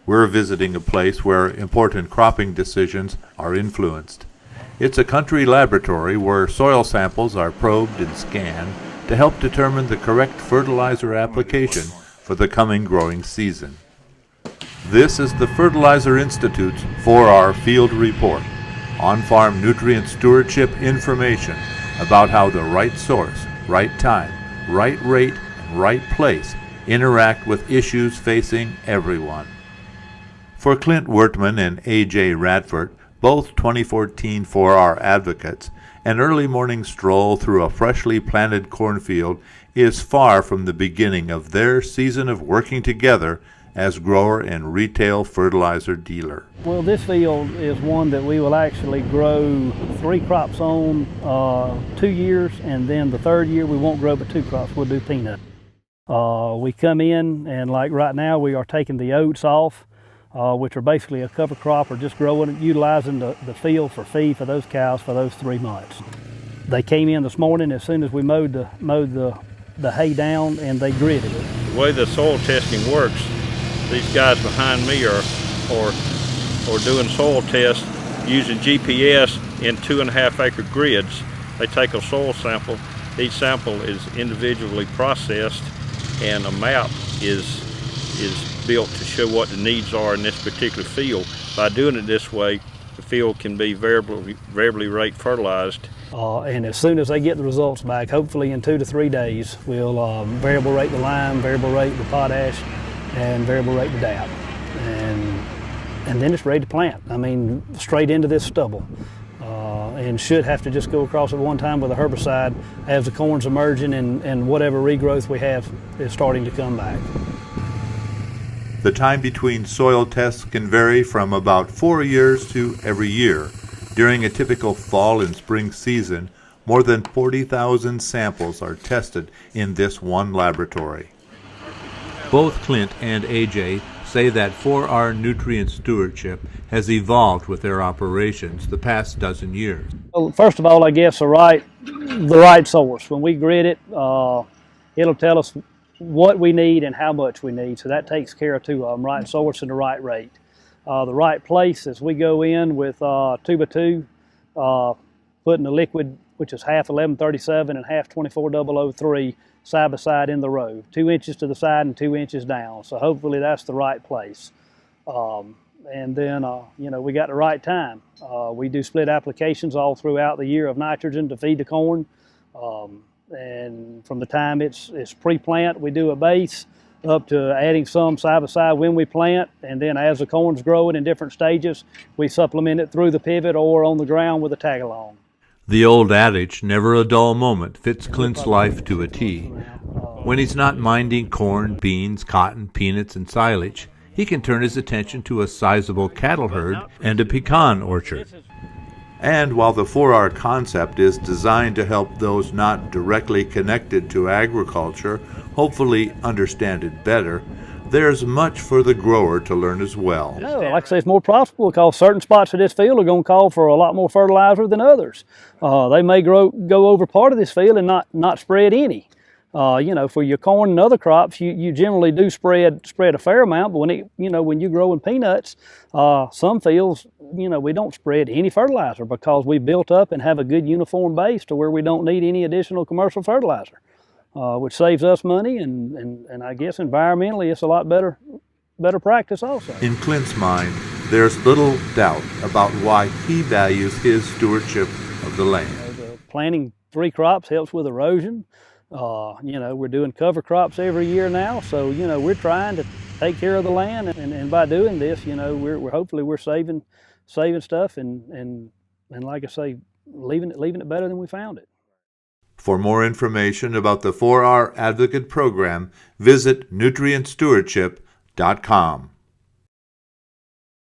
We're visiting a place where important cropping decisions are influenced. It's a country laboratory where soil samples are probed and scanned to help determine the correct fertilizer application for the coming growing season. This is the Fertilizer Institute's 4R Field Report, on-farm nutrient stewardship information about how the right source, right time, right rate, and right place interact with issues facing everyone. For Clint Wortman and A.J. Radford, both 2014 4R advocates, an early morning stroll through a freshly planted cornfield is far from the beginning of their season of working together as grower and retail fertilizer dealer. Well, this field is one that we will actually grow 3 crops on 2 years, and then the 3rd year we won't grow but 2 crops. We'll do peanut. We come in, and like right now we are taking the oats off, which are basically a cover crop, or just growing, utilizing the field for feed for those cows for those 3 months. They came in this morning as soon as we mowed the hay down, and they gridded it. The way the soil testing works, these guys behind me are doing soil tests using GPS in 2.5 acre grids. They take a soil sample. Each sample is individually processed, and a map is built to show what the needs are in this particular field. By doing it this way, the field can be variably rate fertilized. And as soon as they get the results back, hopefully in 2 to 3 days, we'll variable rate the lime, variable rate the potash, and variable rate the DAP. And then it's ready to plant. I mean, straight into this stubble. And should have to just go across it one time with a herbicide as the corn's emerging and whatever regrowth we have is starting to come back. The time between soil tests can vary from about 4 years to every year. During a typical fall and spring season, more than 40,000 samples are tested in this one laboratory. Both Clint and AJ say that 4R nutrient stewardship has evolved with their operations the past dozen years. Well, first of all, I guess the right source. When we grid it, it'll tell us what we need and how much we need. So that takes care of 2 of them, right source and the right rate. The right place is we go in with 2x2, putting the liquid, which is half 1137 and half 24003, side by side in the row, 2 inches to the side and 2 inches down. So hopefully that's the right place. And then, we got the right time. We do split applications all throughout the year of nitrogen to feed the corn. And from the time it's pre-plant, we do a base up to adding some side by side when we plant. And then as the corn's growing in different stages, we supplement it through the pivot or on the ground with a tag-along. The old adage, never a dull moment, fits Clint's life to a T. When he's not minding corn, beans, cotton, peanuts, and silage, he can turn his attention to a sizable cattle herd and a pecan orchard. And while the 4R concept is designed to help those not directly connected to agriculture hopefully understand it better, there's much for the grower to learn as well. No, like I say, it's more profitable because certain spots of this field are going to call for a lot more fertilizer than others. They may go over part of this field and not spread any. For your corn and other crops, you generally do spread a fair amount, but when you're growing peanuts, some fields, we don't spread any fertilizer because we built up and have a good uniform base to where we don't need any additional commercial fertilizer, which saves us money and I guess environmentally it's a lot better practice also. In Clint's mind, there's little doubt about why he values his stewardship of the land. Planting 3 crops helps with erosion. We're doing cover crops every year now, so we're trying to take care of the land, and by doing this, we're hopefully saving stuff and like I say, leaving it better than we found it. For more information about the 4R Advocate Program, visit nutrientstewardship.com.